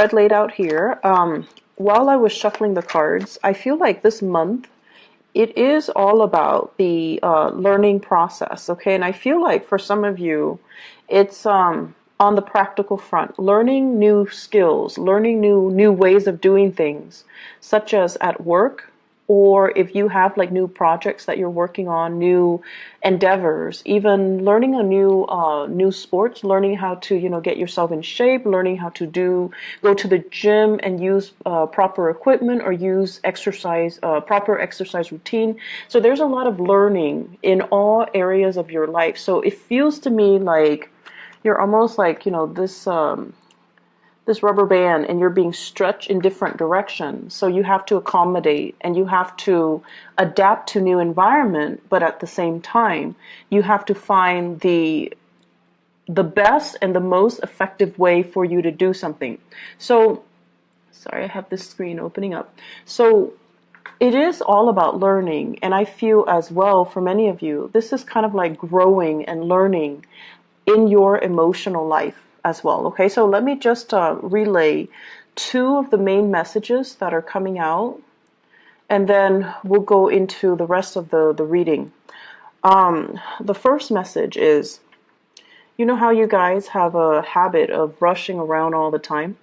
I'd laid out here. While I was shuffling the cards, I feel like this month it is all about the learning process, okay? And I feel like for some of you, it's on the practical front, learning new skills, learning new ways of doing things, such as at work, or if you have like new projects that you're working on, new endeavors, even learning a new sports, learning how to get yourself in shape, learning how to go to the gym and use proper equipment or use proper exercise routine. So there's a lot of learning in all areas of your life. So it feels to me like you're almost like this rubber band, and you're being stretched in different directions. So you have to accommodate and you have to adapt to new environment, but at the same time, you have to find the best and the most effective way for you to do something. So, sorry, I have this screen opening up. So it is all about learning, and I feel as well for many of you, this is kind of like growing and learning in your emotional life as well. Okay, so let me just relay two of the main messages that are coming out, and then we'll go into the rest of the reading. The first message is, you know how you guys have a habit of rushing around all the time?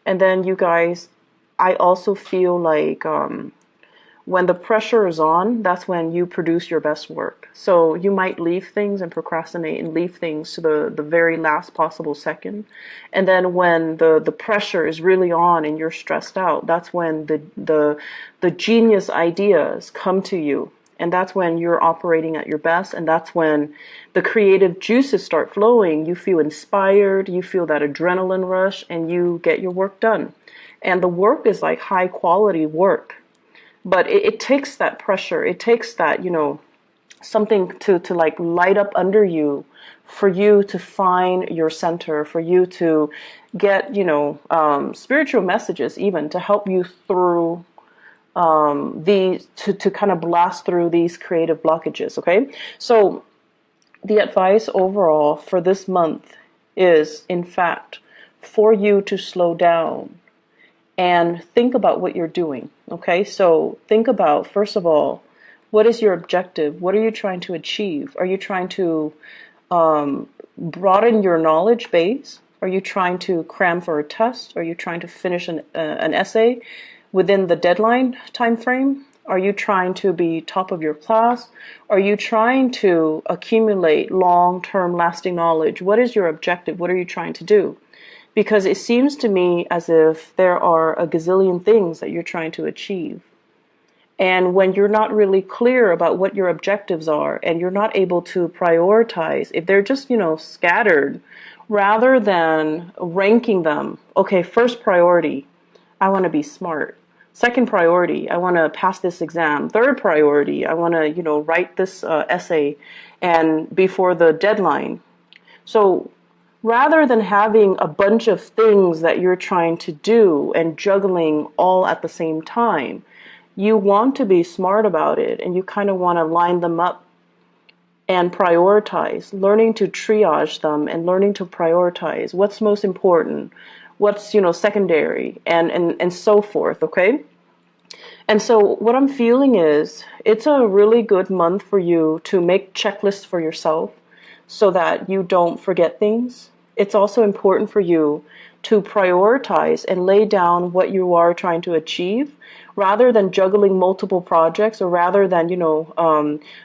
And then you guys, I also feel like when the pressure is on, that's when you produce your best work. So you might leave things and procrastinate and leave things to the very last possible second. And then when the pressure is really on and you're stressed out, that's when the genius ideas come to you. And that's when you're operating at your best. And that's when the creative juices start flowing. You feel inspired, you feel that adrenaline rush, and you get your work done. And the work is like high quality work. But it takes that pressure. It takes that, something to like light up under you for you to find your center, for you to get, spiritual messages even to help you through to kind of blast through these creative blockages. Okay. So the advice overall for this month is, in fact, for you to slow down and think about what you're doing. Okay, so think about, first of all, what is your objective? What are you trying to achieve? Are you trying to broaden your knowledge base? Are you trying to cram for a test? Are you trying to finish an essay within the deadline time frame? Are you trying to be top of your class? Are you trying to accumulate long-term lasting knowledge? What is your objective? What are you trying to do? Because it seems to me as if there are a gazillion things that you're trying to achieve. And when you're not really clear about what your objectives are and you're not able to prioritize, if they're just, scattered, rather than ranking them, okay, first priority, I want to be smart. Second priority, I want to pass this exam. Third priority, I want to, write this essay and before the deadline. So rather than having a bunch of things that you're trying to do and juggling all at the same time, you want to be smart about it, and you kind of want to line them up and prioritize, learning to triage them and learning to prioritize what's most important, what's, secondary, and so forth, okay? And so what I'm feeling is it's a really good month for you to make checklists for yourself so that you don't forget things. It's also important for you to prioritize and lay down what you are trying to achieve rather than juggling multiple projects, or rather than,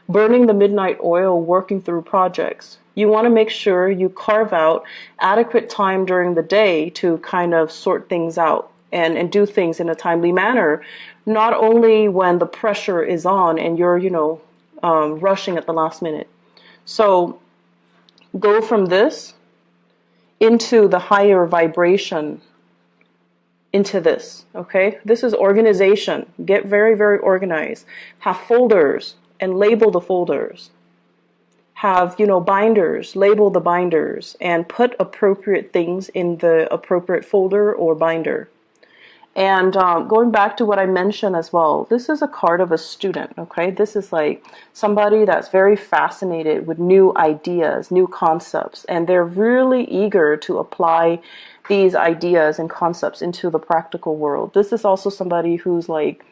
burning the midnight oil working through projects. You want to make sure you carve out adequate time during the day to kind of sort things out and do things in a timely manner, not only when the pressure is on and you're, rushing at the last minute. So go from this into the higher vibration, into this, okay? This is organization. Get very, very organized. Have folders and label the folders. Have, binders, label the binders, and put appropriate things in the appropriate folder or binder. And going back to what I mentioned as well, this is a card of a student, okay? This is like somebody that's very fascinated with new ideas, new concepts, and they're really eager to apply these ideas and concepts into the practical world. This is also somebody who's like,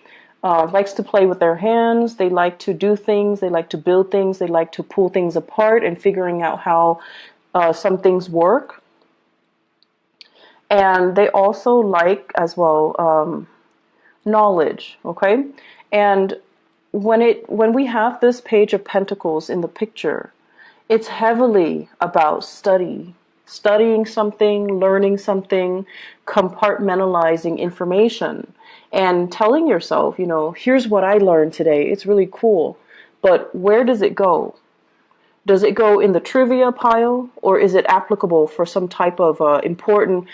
likes to play with their hands. They like to do things. They like to build things. They like to pull things apart and figuring out how some things work. And they also like as well knowledge. Okay, and when we have this Page of Pentacles in the picture, it's heavily about studying something, learning something, compartmentalizing information, and telling yourself, you know, here's what I learned today. It's really cool. But where does it go? Does it go in the trivia pile, or is it applicable for some type of important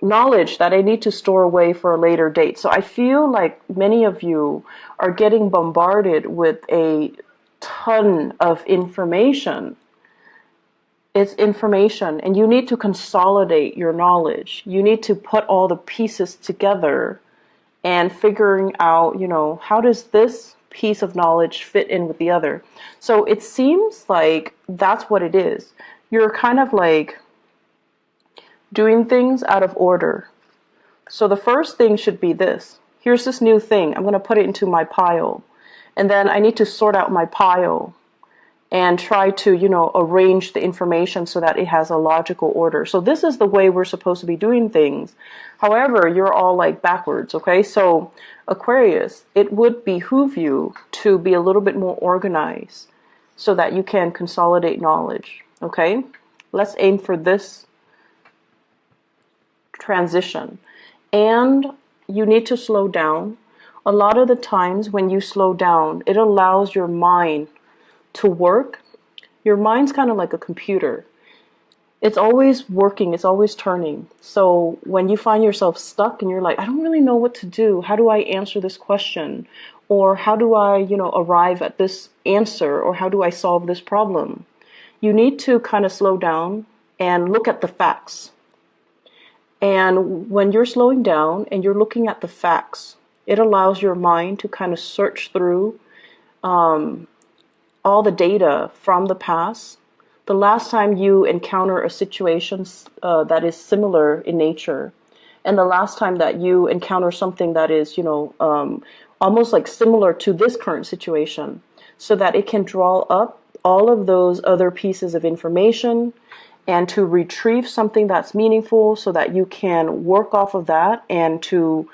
knowledge that I need to store away for a later date? So I feel like many of you are getting bombarded with a ton of information. It's information, and you need to consolidate your knowledge. You need to put all the pieces together and figuring out, you know, how does this piece of knowledge fit in with the other? So it seems like that's what it is. You're kind of like doing things out of order. So the first thing should be this. Here's this new thing. I'm going to put it into my pile. And then I need to sort out my pile and try to, you know, arrange the information so that it has a logical order. So this is the way we're supposed to be doing things. However, you're all like backwards, okay? So Aquarius, it would behoove you to be a little bit more organized so that you can consolidate knowledge, okay? Let's aim for this transition. And you need to slow down. A lot of the times when you slow down, it allows your mind to work. Your mind's kind of like a computer. It's always working, it's always turning. So when you find yourself stuck and you're like, I don't really know what to do. How do I answer this question? Or how do I, you know, arrive at this answer? Or how do I solve this problem? You need to kind of slow down and look at the facts. And when you're slowing down and you're looking at the facts, it allows your mind to kind of search through all the data from the past. The last time you encounter a situation that is similar in nature, and the last time that you encounter something that is, you know, almost like similar to this current situation, so that it can draw up all of those other pieces of information and to retrieve something that's meaningful so that you can work off of that and to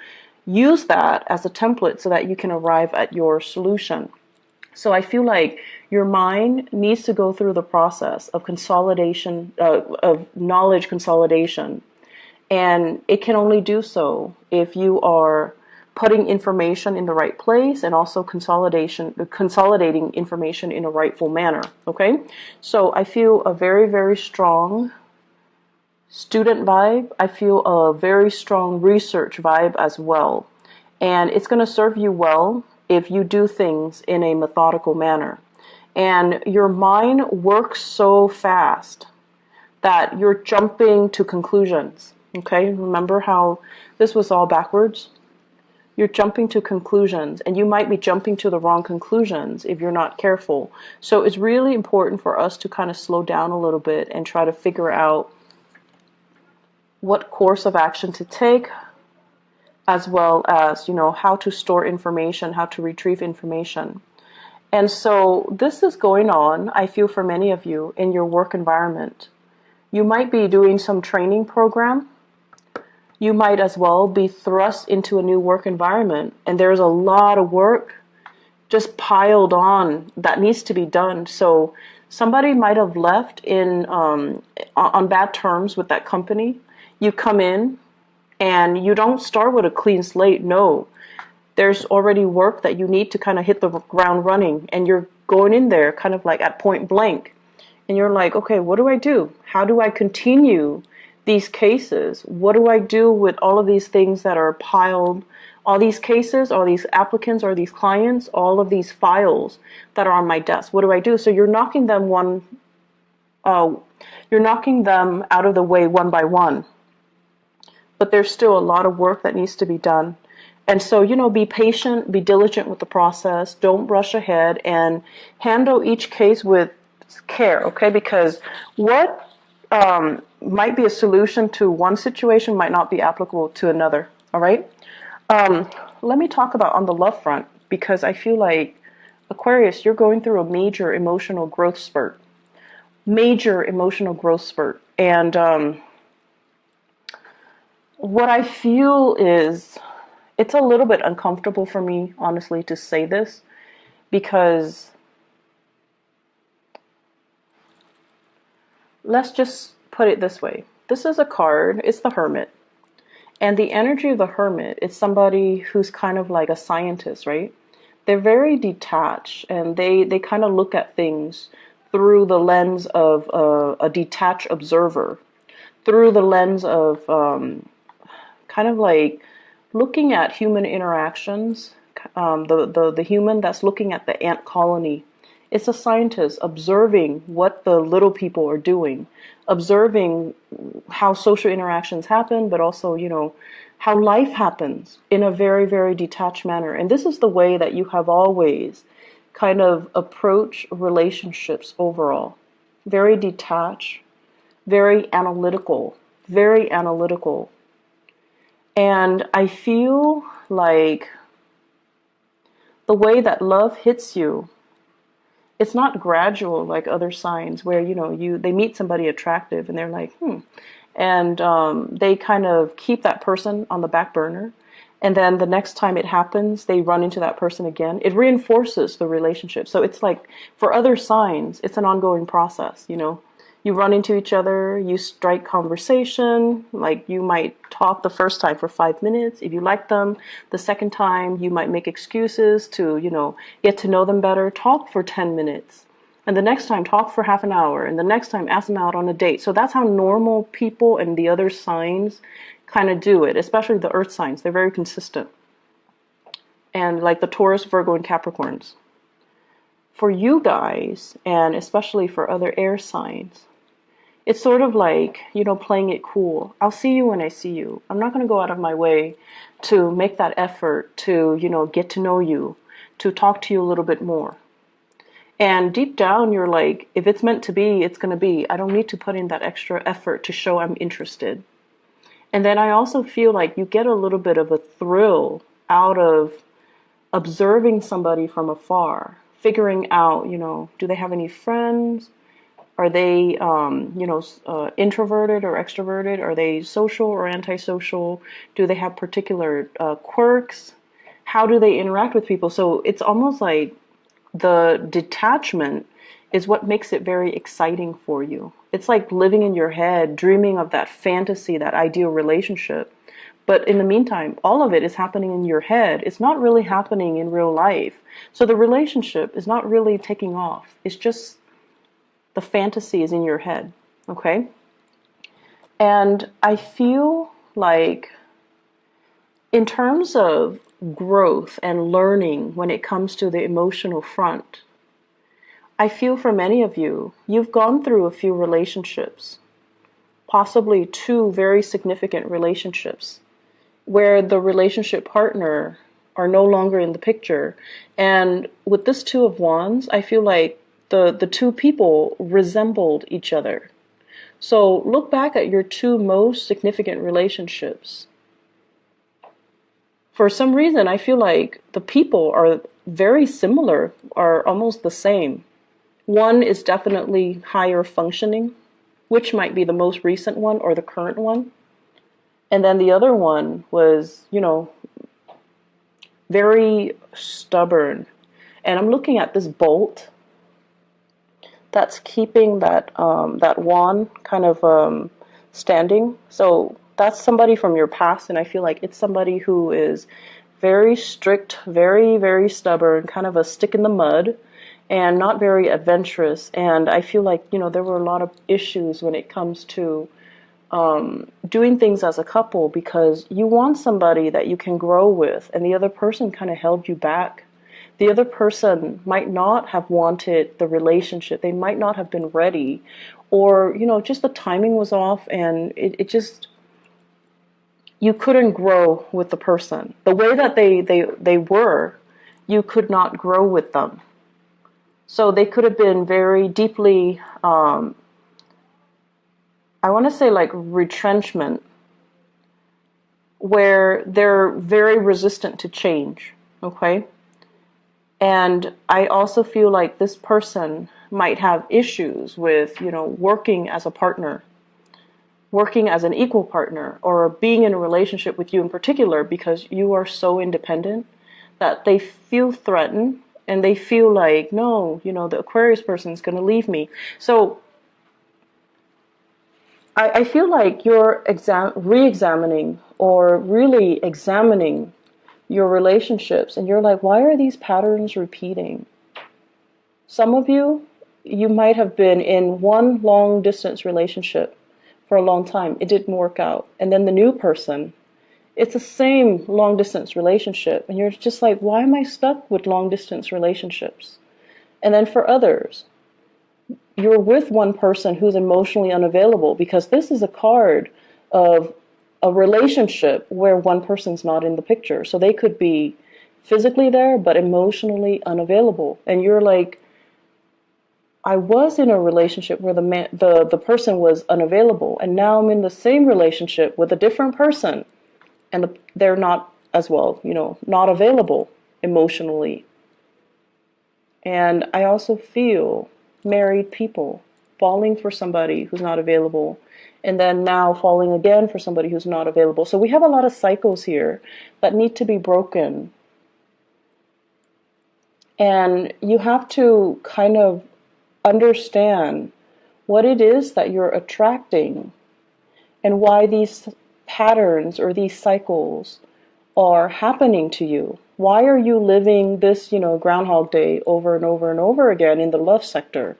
use that as a template so that you can arrive at your solution. So I feel like your mind needs to go through the process of consolidation, of knowledge consolidation. And it can only do so if you are putting information in the right place and also consolidating information in a rightful manner. Okay? So I feel a very, very strong student vibe. I feel a very strong research vibe as well. And it's going to serve you well if you do things in a methodical manner. And your mind works so fast that you're jumping to conclusions. Okay, remember how this was all backwards? You're jumping to conclusions, and you might be jumping to the wrong conclusions if you're not careful. So it's really important for us to kind of slow down a little bit and try to figure out what course of action to take, as well as, you know, how to store information, how to retrieve information. And so this is going on, I feel, for many of you in your work environment. You might be doing some training program. You might as well be thrust into a new work environment, and there's a lot of work just piled on that needs to be done. So somebody might have left in on bad terms with that company. You come in and you don't start with a clean slate. No, there's already work that you need to kind of hit the ground running, and you're going in there kind of like at point blank. And you're like, okay, what do I do? How do I continue these cases? What do I do with all of these things that are piled, all these cases, all these applicants, or these clients, all of these files that are on my desk? What do I do? So you're knocking them out of the way one by one. But there's still a lot of work that needs to be done. And so, you know, be patient, be diligent with the process. Don't rush ahead, and handle each case with care, okay? Because what might be a solution to one situation, might not be applicable to another. All right. Let me talk about on the love front, because I feel like Aquarius, you're going through a major emotional growth spurt. Major emotional growth spurt. And what I feel is it's a little bit uncomfortable for me, honestly, to say this, because let's just put it this way. This is a card, it's the Hermit. And the energy of the Hermit is somebody who's kind of like a scientist, right? They're very detached, and they kind of look at things through the lens of a detached observer, through the lens of kind of like looking at human interactions, the human that's looking at the ant colony. It's a scientist observing what the little people are doing, observing how social interactions happen, but also, you know, how life happens in a very, very detached manner. And this is the way that you have always kind of approached relationships overall. Very detached, very analytical, very analytical. And I feel like the way that love hits you, it's not gradual like other signs where, you know, they meet somebody attractive and they're like, and they kind of keep that person on the back burner. And then the next time it happens, they run into that person again. It reinforces the relationship. So it's like for other signs, it's an ongoing process, you know. You run into each other, you strike conversation, like you might talk the first time for 5 minutes. If you like them, the second time you might make excuses to, you know, get to know them better, talk for 10 minutes. And the next time, talk for half an hour. And the next time, ask them out on a date. So that's how normal people and the other signs kind of do it, especially the earth signs. They're very consistent. And like the Taurus, Virgo, and Capricorns. For you guys, and especially for other air signs, it's sort of like, you know, playing it cool. I'll see you when I see you. I'm not going to go out of my way to make that effort to, you know, get to know you, to talk to you a little bit more. And deep down, you're like, if it's meant to be, it's going to be. I don't need to put in that extra effort to show I'm interested. And then I also feel like you get a little bit of a thrill out of observing somebody from afar, figuring out, you know, do they have any friends? Are they, introverted or extroverted? Are they social or antisocial? Do they have particular quirks? How do they interact with people? So it's almost like the detachment is what makes it very exciting for you. It's like living in your head, dreaming of that fantasy, that ideal relationship. But in the meantime, all of it is happening in your head. It's not really happening in real life. So the relationship is not really taking off. It's just the fantasy is in your head, okay? And I feel like in terms of growth and learning when it comes to the emotional front, I feel for many of you, you've gone through a few relationships, possibly 2 very significant relationships, where the relationship partner are no longer in the picture. And with this 2 of Wands, I feel like the 2 people resembled each other. So look back at your 2 most significant relationships. For some reason, I feel like the people are very similar, are almost the same. One is definitely higher functioning, which might be the most recent one or the current one. And then the other one was, you know, very stubborn. And I'm looking at this bolt that's keeping that that wand kind of standing. So that's somebody from your past, and I feel like it's somebody who is very strict, very, very stubborn, kind of a stick in the mud, and not very adventurous. And I feel like, you know, there were a lot of issues when it comes to doing things as a couple, because you want somebody that you can grow with, and the other person kind of held you back. The other person might not have wanted the relationship. They might not have been ready, or, you know, just the timing was off, and it just, you couldn't grow with the person. The way that they were, you could not grow with them. So they could have been very deeply, I I want to say like retrenchment, where they're very resistant to change, okay? And I also feel like this person might have issues with, working as a partner, working as an equal partner, or being in a relationship with you in particular, because you are so independent that they feel threatened and they feel like, no, the Aquarius person is going to leave me. So I feel like you're re-examining or really examining your relationships, and you're like, why are these patterns repeating? Some of you might have been in one long distance relationship for a long time. It didn't work out. And then the new person, it's the same long distance relationship. And you're just like, why am I stuck with long distance relationships? And then for others, you're with one person who's emotionally unavailable, because this is a card of a relationship where one person's not in the picture. So they could be physically there, but emotionally unavailable. And you're like, I was in a relationship where the person was unavailable, and now I'm in the same relationship with a different person, and they're not as well, not available emotionally. And I also feel married people falling for somebody who's not available, and then now falling again for somebody who's not available. So we have a lot of cycles here that need to be broken. And you have to kind of understand what it is that you're attracting and why these patterns or these cycles are happening to you. Why are you living this, Groundhog Day over and over and over again in the love sector?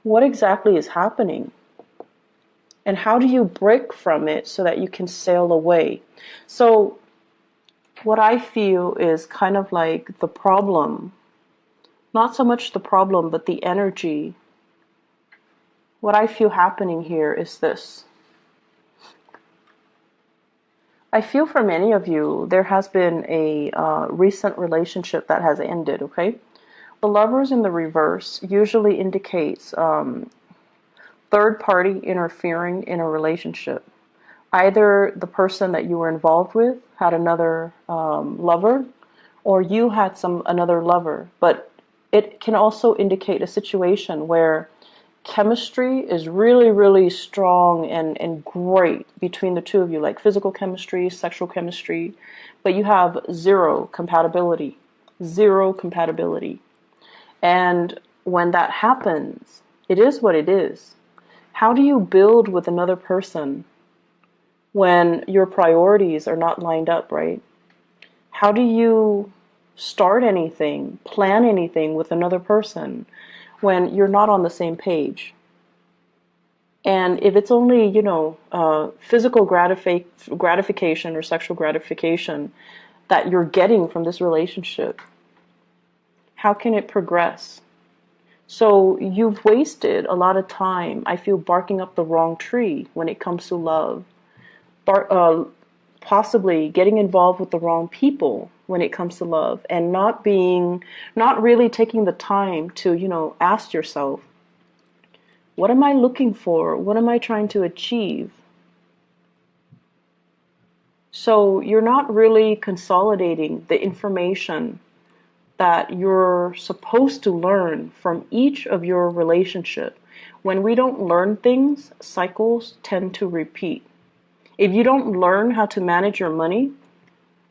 What exactly is happening? And how do you break from it so that you can sail away? So what I feel is kind of like the problem, not so much the problem, but the energy. What I feel happening here is this. I feel for many of you, there has been a recent relationship that has ended, okay? The Lovers in the reverse usually indicates third party interfering in a relationship. Either the person that you were involved with had another lover, or you had another lover. But it can also indicate a situation where chemistry is really, really strong and great between the two of you, like physical chemistry, sexual chemistry, but you have zero compatibility. Zero compatibility. And when that happens, it is what it is. How do you build with another person when your priorities are not lined up, right? How do you start anything, plan anything with another person when you're not on the same page? And if it's only, physical gratification or sexual gratification that you're getting from this relationship, how can it progress? So you've wasted a lot of time, I feel, barking up the wrong tree when it comes to love. Possibly getting involved with the wrong people when it comes to love, and not really taking the time to, ask yourself, what am I looking for? What am I trying to achieve? So you're not really consolidating the information that you're supposed to learn from each of your relationship. When we don't learn things, cycles tend to repeat. If you don't learn how to manage your money,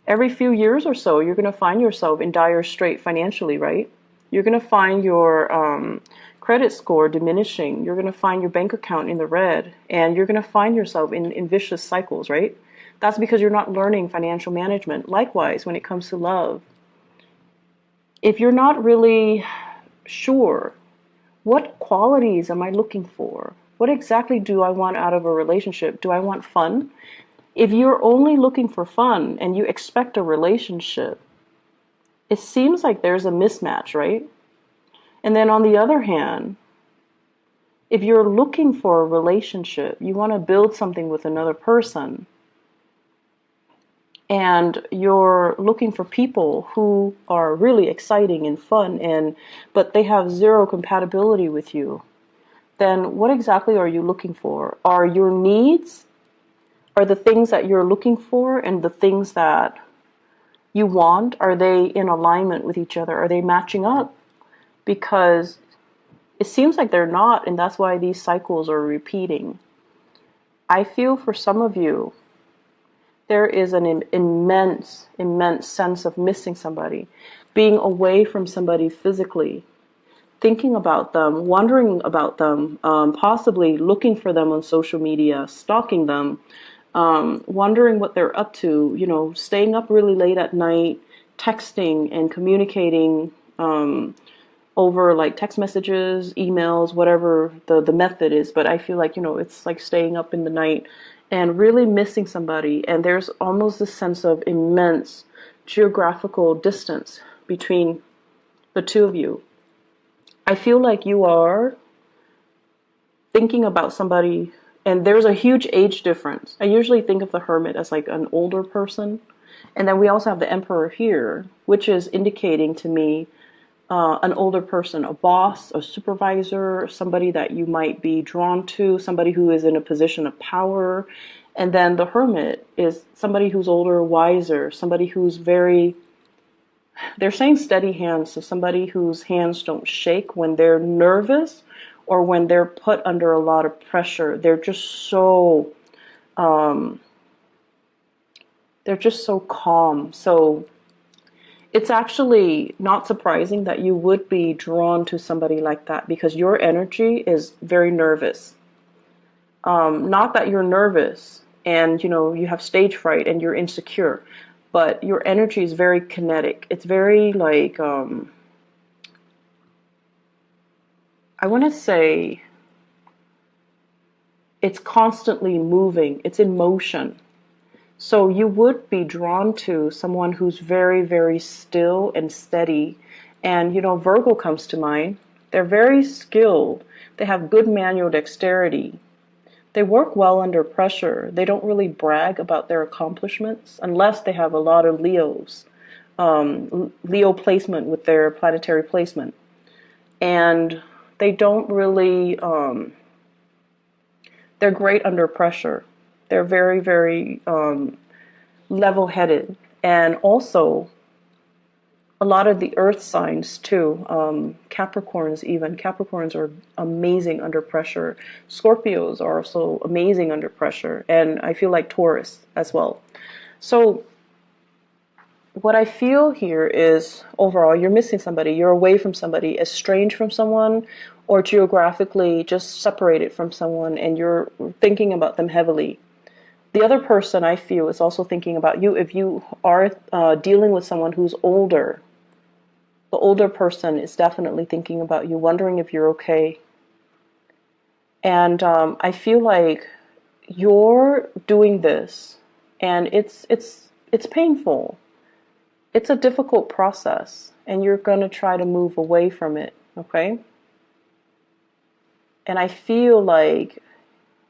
every few years or so, you're going to find yourself in dire strait financially, right? You're going to find your credit score diminishing. You're going to find your bank account in the red, and you're going to find yourself in vicious cycles, right? That's because you're not learning financial management. Likewise, when it comes to love, if you're not really sure, what qualities am I looking for? What exactly do I want out of a relationship? Do I want fun? If you're only looking for fun and you expect a relationship, it seems like there's a mismatch, right? And then on the other hand, if you're looking for a relationship, you want to build something with another person, and you're looking for people who are really exciting and fun, but they have zero compatibility with you, then what exactly are you looking for? Are your needs, are the things that you're looking for and the things that you want, are they in alignment with each other? Are they matching up? Because it seems like they're not, and that's why these cycles are repeating. I feel for some of you, there is an immense, immense sense of missing somebody, being away from somebody physically, thinking about them, wondering about them, possibly looking for them on social media, stalking them, wondering what they're up to, you know, staying up really late at night, texting and communicating over like text messages, emails, whatever the method is. But I feel like, you know, it's like staying up in the night and really missing somebody. And there's almost a sense of immense geographical distance between the two of you. I feel like you are thinking about somebody, and there's a huge age difference. I usually think of the Hermit as like an older person. And then we also have the Emperor here, which is indicating to me an older person, a boss, a supervisor, somebody that you might be drawn to, somebody who is in a position of power. And then the Hermit is somebody who's older, wiser, somebody who's very, they're saying steady hands, so somebody whose hands don't shake when they're nervous or when they're put under a lot of pressure. They're just so calm. So it's actually not surprising that you would be drawn to somebody like that, because your energy is very nervous. Not that you're nervous and, you know, you have stage fright and you're insecure, but your energy is very kinetic. It's very like, I want to say it's constantly moving. It's in motion. So you would be drawn to someone who's very, very still and steady. And, you know, Virgo comes to mind. They're very skilled. They have good manual dexterity. They work well under pressure. They don't really brag about their accomplishments unless they have a lot of Leos. Leo placement with their planetary placement. And they don't really, they're great under pressure. They're very, very level-headed. And also, a lot of the earth signs too, Capricorns even. Capricorns are amazing under pressure. Scorpios are also amazing under pressure. And I feel like Taurus as well. So what I feel here is, overall, you're missing somebody. You're away from somebody, estranged from someone, or geographically just separated from someone, and you're thinking about them heavily. The other person, I feel, is also thinking about you. If you are dealing with someone who's older, the older person is definitely thinking about you, wondering if you're okay. And I feel like you're doing this, and it's painful. It's a difficult process, and you're going to try to move away from it, okay? And I feel like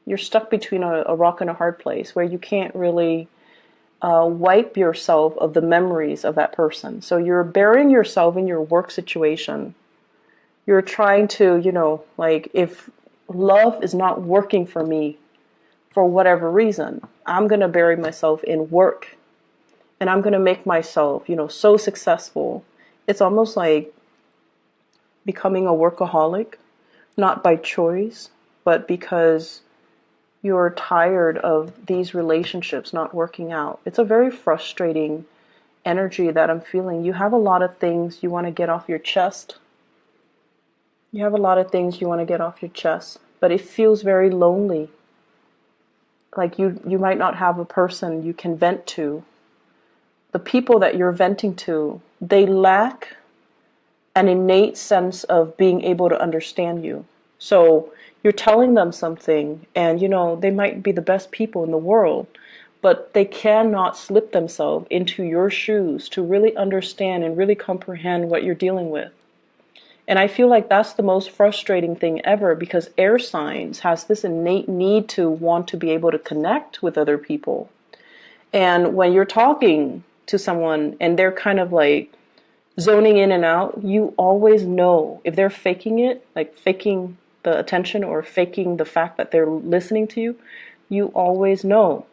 you're stuck between a rock and a hard place where you can't really wipe yourself of the memories of that person. So you're burying yourself in your work situation. You're trying to, you know, like, if love is not working for me for whatever reason, I'm going to bury myself in work. And I'm going to make myself, you know, so successful. It's almost like becoming a workaholic, not by choice, but because you're tired of these relationships not working out. It's a very frustrating energy that I'm feeling. You have a lot of things you want to get off your chest. You have a lot of things you want to get off your chest, but it feels very lonely. Like you might not have a person you can vent to. The people that you're venting to, they lack an innate sense of being able to understand you. So you're telling them something, and, you know, they might be the best people in the world, but they cannot slip themselves into your shoes to really understand and really comprehend what you're dealing with. And I feel like that's the most frustrating thing ever, because air signs has this innate need to want to be able to connect with other people. And when you're talking to someone and they're kind of like zoning in and out, you always know if they're faking it, like faking the attention or faking the fact that they're listening to you, you always know.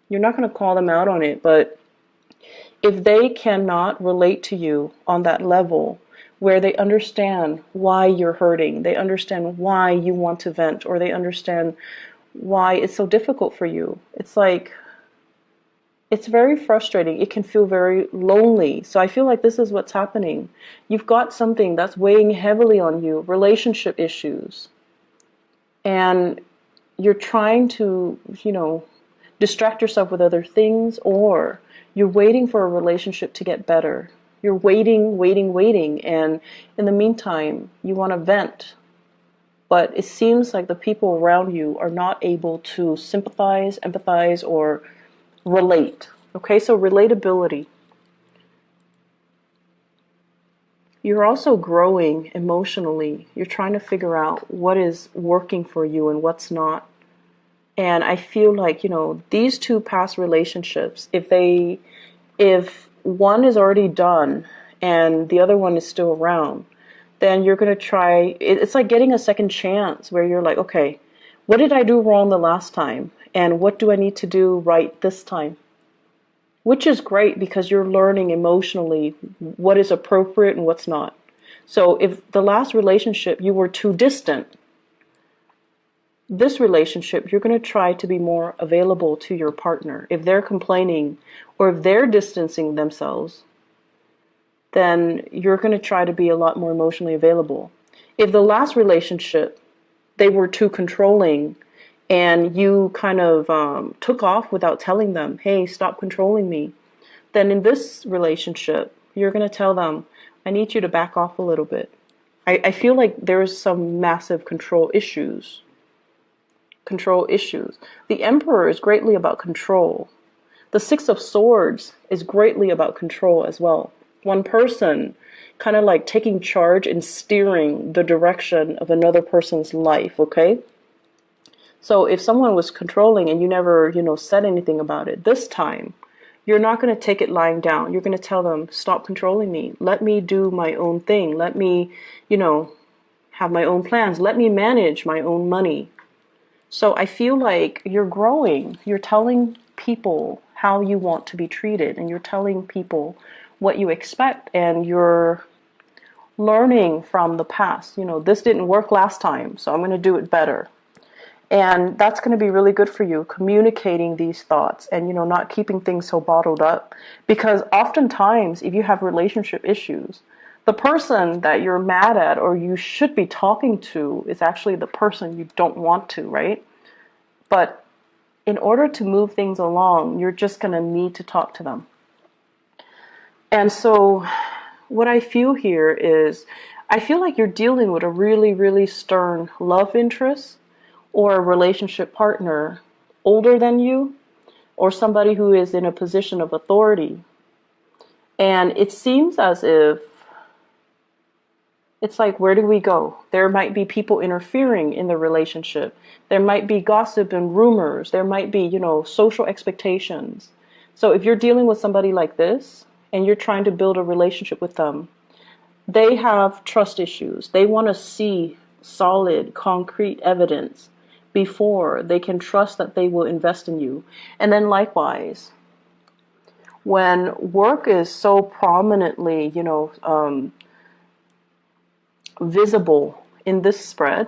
You're not going to call them out on it, but if they cannot relate to you on that level where they understand why you're hurting, they understand why you want to vent, or they understand why it's so difficult for you, it's like, it's very frustrating. It can feel very lonely. So I feel like this is what's happening. You've got something that's weighing heavily on you, relationship issues. And you're trying to, distract yourself with other things, or you're waiting for a relationship to get better. You're waiting. And in the meantime, you want to vent. But it seems like the people around you are not able to sympathize, empathize, or relate. Okay, so relatability. You're also growing emotionally. You're trying to figure out what is working for you and what's not. And I feel like, these two past relationships, if one is already done and the other one is still around, then you're going to try, it's like getting a second chance where you're like, okay, what did I do wrong the last time? And what do I need to do right this time? Which is great because you're learning emotionally what is appropriate and what's not. So if the last relationship you were too distant, this relationship you're going to try to be more available to your partner. If they're complaining or if they're distancing themselves, then you're going to try to be a lot more emotionally available. If the last relationship, they were too controlling and you kind of took off without telling them, hey, stop controlling me, then in this relationship, you're going to tell them, I need you to back off a little bit. I feel like there's some massive control issues. The Emperor is greatly about control. The Six of Swords is greatly about control as well. One person kind of like taking charge and steering the direction of another person's life, okay? So if someone was controlling and you never, said anything about it, this time, you're not going to take it lying down. You're going to tell them, stop controlling me. Let me do my own thing. Let me, have my own plans. Let me manage my own money. So I feel like you're growing. You're telling people how you want to be treated, and you're telling people what you expect, and you're learning from the past. This didn't work last time, so I'm going to do it better. And that's going to be really good for you, communicating these thoughts and, not keeping things so bottled up. Because oftentimes, if you have relationship issues, the person that you're mad at or you should be talking to is actually the person you don't want to, right? But in order to move things along, you're just going to need to talk to them. And so what I feel here is, I feel like you're dealing with a really, really stern love interest or a relationship partner older than you, or somebody who is in a position of authority. And it seems as if it's like, where do we go? There might be people interfering in the relationship. There might be gossip and rumors. There might be, social expectations. So if you're dealing with somebody like this and you're trying to build a relationship with them, they have trust issues. They want to see solid, concrete evidence before they can trust that they will invest in you. And then likewise, when work is so prominently, visible in this spread,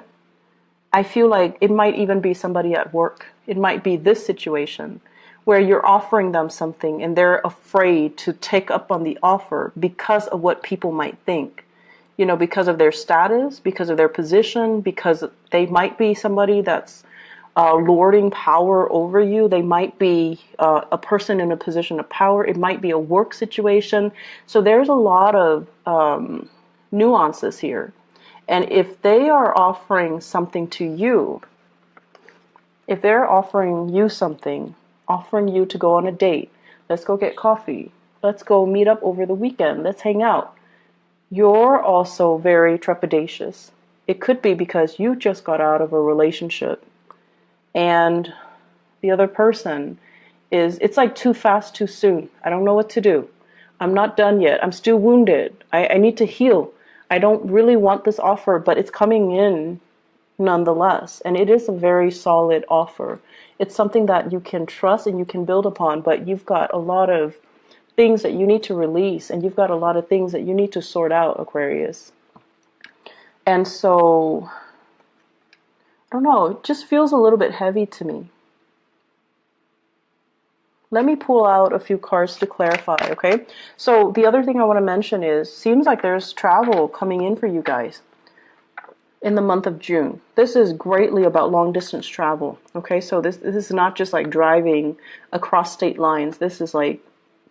I feel like it might even be somebody at work. It might be this situation where you're offering them something and they're afraid to take up on the offer because of what people might think. Because of their status, because of their position, because they might be somebody that's lording power over you. They might be a person in a position of power. It might be a work situation. So there's a lot of nuances here. And if they are offering something to you, if they're offering you something, offering you to go on a date, let's go get coffee, let's go meet up over the weekend, let's hang out, you're also very trepidatious. It could be because you just got out of a relationship and the other person it's like too fast, too soon. I don't know what to do. I'm not done yet. I'm still wounded. I need to heal. I don't really want this offer, but it's coming in nonetheless. And it is a very solid offer. It's something that you can trust and you can build upon, but you've got a lot of things that you need to release, and you've got a lot of things that you need to sort out, Aquarius. And so, I don't know, it just feels a little bit heavy to me. Let me pull out a few cards to clarify, okay? So the other thing I want to mention is, seems like there's travel coming in for you guys in the month of June. This is greatly about long distance travel, okay? So this is not just like driving across state lines. This is like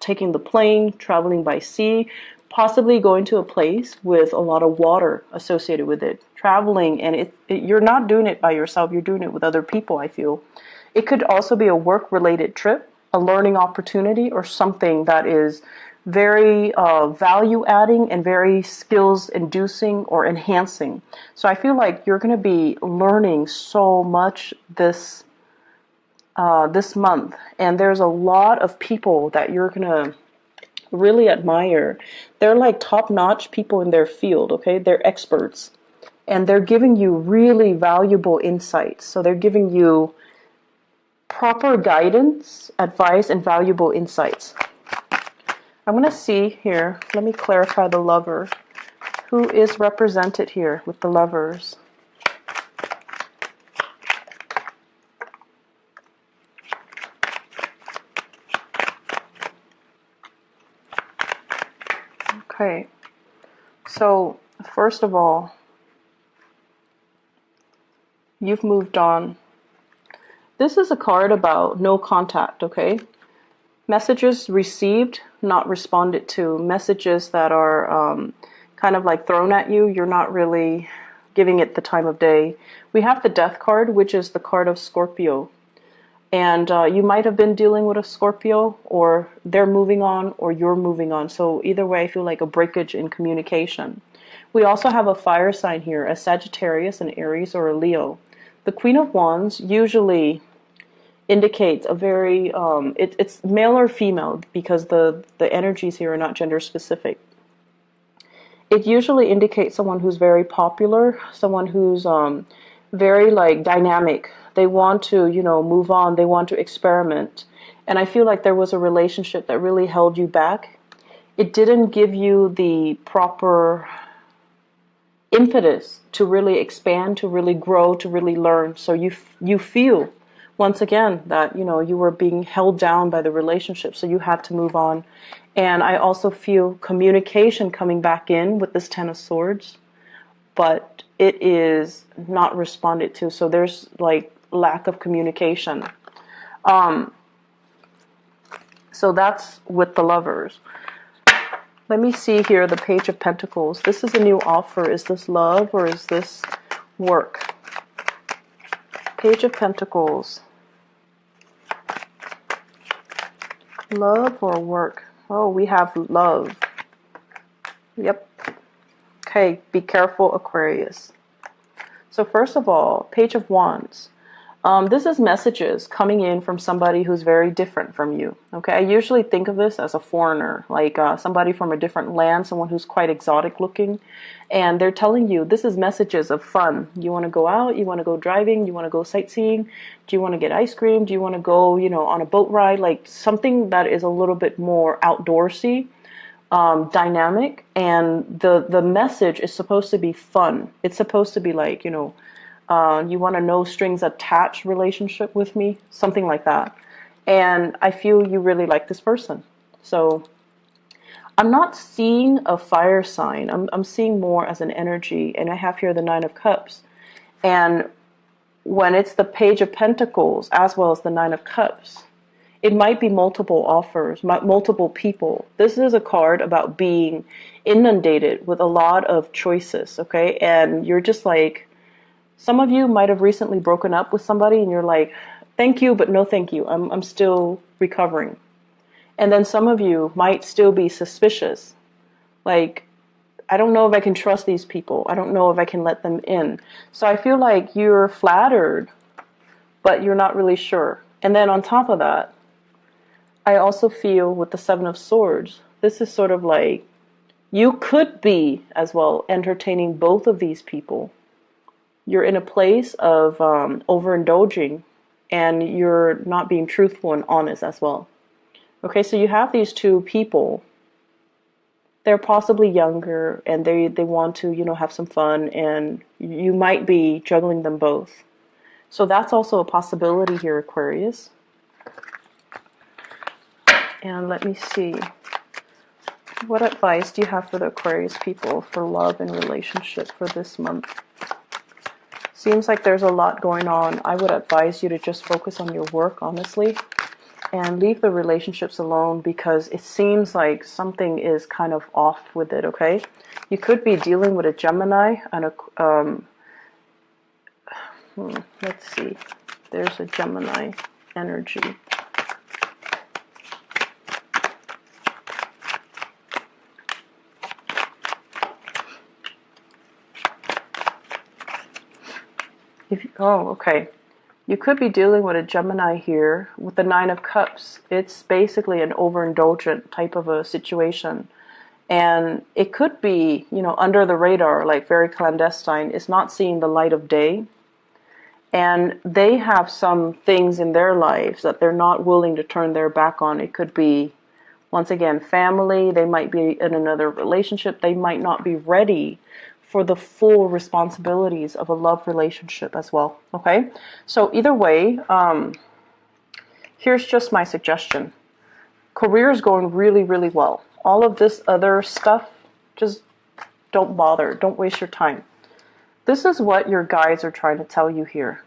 taking the plane, traveling by sea, possibly going to a place with a lot of water associated with it. Traveling, and you're not doing it by yourself, you're doing it with other people, I feel. It could also be a work-related trip, a learning opportunity, or something that is very value-adding and very skills-inducing or enhancing. So I feel like you're going to be learning so much this month, and there's a lot of people that you're going to really admire. They're like top-notch people in their field, okay? They're experts, and they're giving you really valuable insights. So they're giving you proper guidance, advice, and valuable insights. I'm going to see here, let me clarify the Lover. Who is represented here with the Lovers? Okay, so first of all, you've moved on. This is a card about no contact, okay? Messages received, not responded to. Messages that are kind of like thrown at you. You're not really giving it the time of day. We have the Death card, which is the card of Scorpio. And you might have been dealing with a Scorpio, or they're moving on, or you're moving on. So either way, I feel like a breakage in communication. We also have a fire sign here, a Sagittarius, an Aries, or a Leo. The Queen of Wands usually indicates a very, it's male or female, because the energies here are not gender specific. It usually indicates someone who's very popular, someone who's very like dynamic. They want to, move on. They want to experiment. And I feel like there was a relationship that really held you back. It didn't give you the proper impetus to really expand, to really grow, to really learn. So you feel, once again, that, you were being held down by the relationship. So you had to move on. And I also feel communication coming back in with this Ten of Swords. But it is not responded to. So there's like lack of communication. So that's with the Lovers. Let me see here, the Page of Pentacles. This is a new offer. Is this love or is this work? Page of Pentacles. Love or work? Oh, we have love. Yep. Okay, be careful, Aquarius. So first of all, Page of Wands. This is messages coming in from somebody who's very different from you. Okay, I usually think of this as a foreigner, like somebody from a different land, someone who's quite exotic looking. And they're telling you, this is messages of fun. You want to go out, you want to go driving, you want to go sightseeing, do you want to get ice cream, do you want to go, on a boat ride, like something that is a little bit more outdoorsy. Dynamic, and the message is supposed to be fun. It's supposed to be like, you want a no strings attached relationship with me, something like that. And I feel you really like this person. So I'm not seeing a fire sign. I'm seeing more as an energy, and I have here the Nine of Cups. And when it's the Page of Pentacles as well as the Nine of Cups, it might be multiple offers, multiple people. This is a card about being inundated with a lot of choices, okay? And you're just like, some of you might have recently broken up with somebody and you're like, thank you, but no thank you. I'm still recovering. And then some of you might still be suspicious. Like, I don't know if I can trust these people. I don't know if I can let them in. So I feel like you're flattered, but you're not really sure. And then on top of that, I also feel with the Seven of Swords, this is sort of like, you could be as well entertaining both of these people. you're in a place of overindulging, and you're not being truthful and honest as well. Okay, so you have these two people. They're possibly younger, and they want to, you know, have some fun, and you might be juggling them both. So that's also a possibility here, Aquarius. And let me see. What advice do you have for the Aquarius people for love and relationship for this month? Seems like there's a lot going on. I would advise you to just focus on your work, honestly, and leave the relationships alone, because it seems like something is kind of off with it, okay? You could be dealing with a Gemini and a, let's see, there's a Gemini energy. Oh, okay. You could be dealing with a Gemini here with the Nine of Cups. It's basically an overindulgent type of a situation. And it could be, you know, under the radar, like very clandestine. It's not seeing the light of day. And they have some things in their lives that they're not willing to turn their back on. It could be, once again, family. They might be in another relationship. They might not be ready for the full responsibilities of a love relationship as well. Okay, so either way, here's just my suggestion. Career is going really, really well. All of this other stuff, just don't bother. Don't waste your time. This is what your guides are trying to tell you here.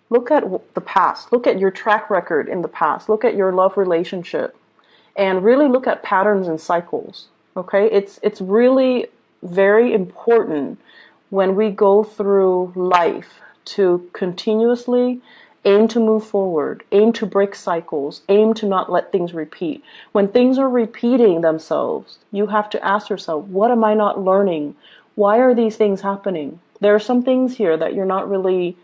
Look at the past. Look at your track record in the past. Look at your love relationship. And really look at patterns and cycles. Okay, it's really very important when we go through life to continuously aim to move forward, aim to break cycles, aim to not let things repeat. When things are repeating themselves, you have to ask yourself, what am I not learning? Why are these things happening? There are some things here that you're not really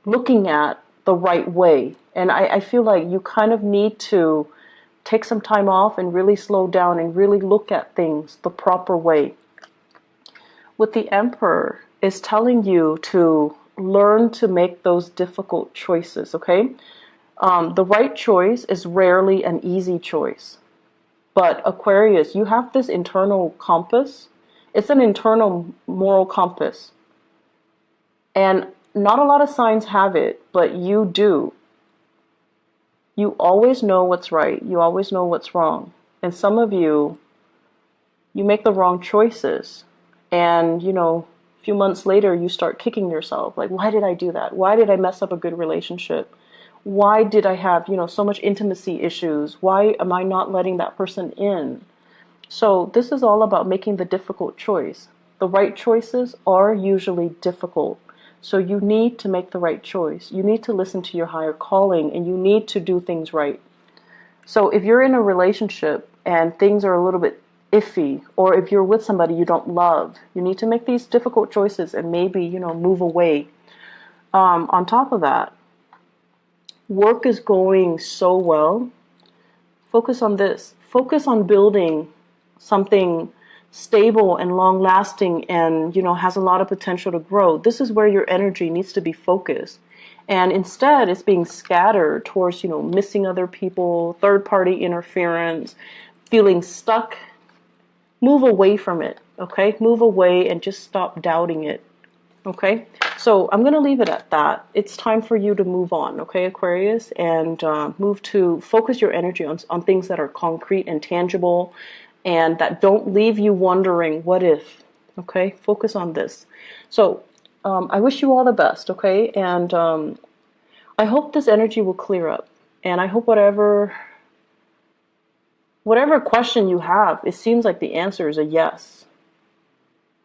looking at the right way. And I feel like you kind of need to take some time off and really slow down and really look at things the proper way. With the Emperor, is telling you to learn to make those difficult choices, okay? The right choice is rarely an easy choice. But Aquarius, you have this internal compass. It's an internal moral compass. And not a lot of signs have it, but you do. You always know what's right. You always know what's wrong. And some of you, you make the wrong choices. And, you know, a few months later, you start kicking yourself. Like, why did I do that? Why did I mess up a good relationship? Why did I have, you know, so much intimacy issues? Why am I not letting that person in? So this is all about making the difficult choice. The right choices are usually difficult. So you need to make the right choice. You need to listen to your higher calling, and you need to do things right. So if you're in a relationship and things are a little bit iffy, or if you're with somebody you don't love, you need to make these difficult choices and maybe, you know, move away. On top of that, work is going so well. Focus on this. Focus on building something stable and long-lasting and, you know, has a lot of potential to grow. This is where your energy needs to be focused. And instead, it's being scattered towards, you know, missing other people, third-party interference, feeling stuck. Move away from it, okay? Move away and just stop doubting it, okay? So I'm going to leave it at that. It's time for you to move on, okay, Aquarius? And move to focus your energy on things that are concrete and tangible, and that don't leave you wondering, what if? Okay, focus on this. So I wish you all the best, okay? And I hope this energy will clear up. And I hope whatever question you have, it seems like the answer is a yes.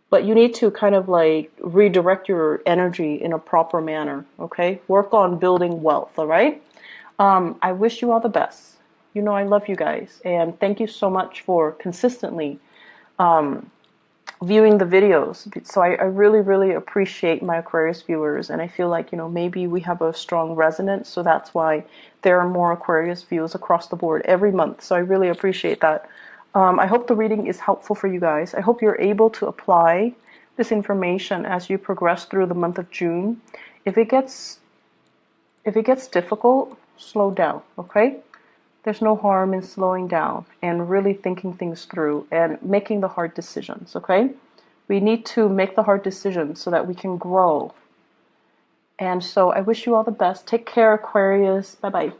But you need to kind of like redirect your energy in a proper manner, okay? Work on building wealth, all right? I wish you all the best. You know I love you guys, and thank you so much for consistently viewing the videos. So I really, really appreciate my Aquarius viewers, and I feel like, you know, maybe we have a strong resonance, so that's why there are more Aquarius views across the board every month. So I really appreciate that. I hope the reading is helpful for you guys. I hope you're able to apply this information as you progress through the month of June. If it gets difficult, slow down, okay? There's no harm in slowing down and really thinking things through and making the hard decisions, okay? We need to make the hard decisions so that we can grow. And so I wish you all the best. Take care, Aquarius. Bye-bye.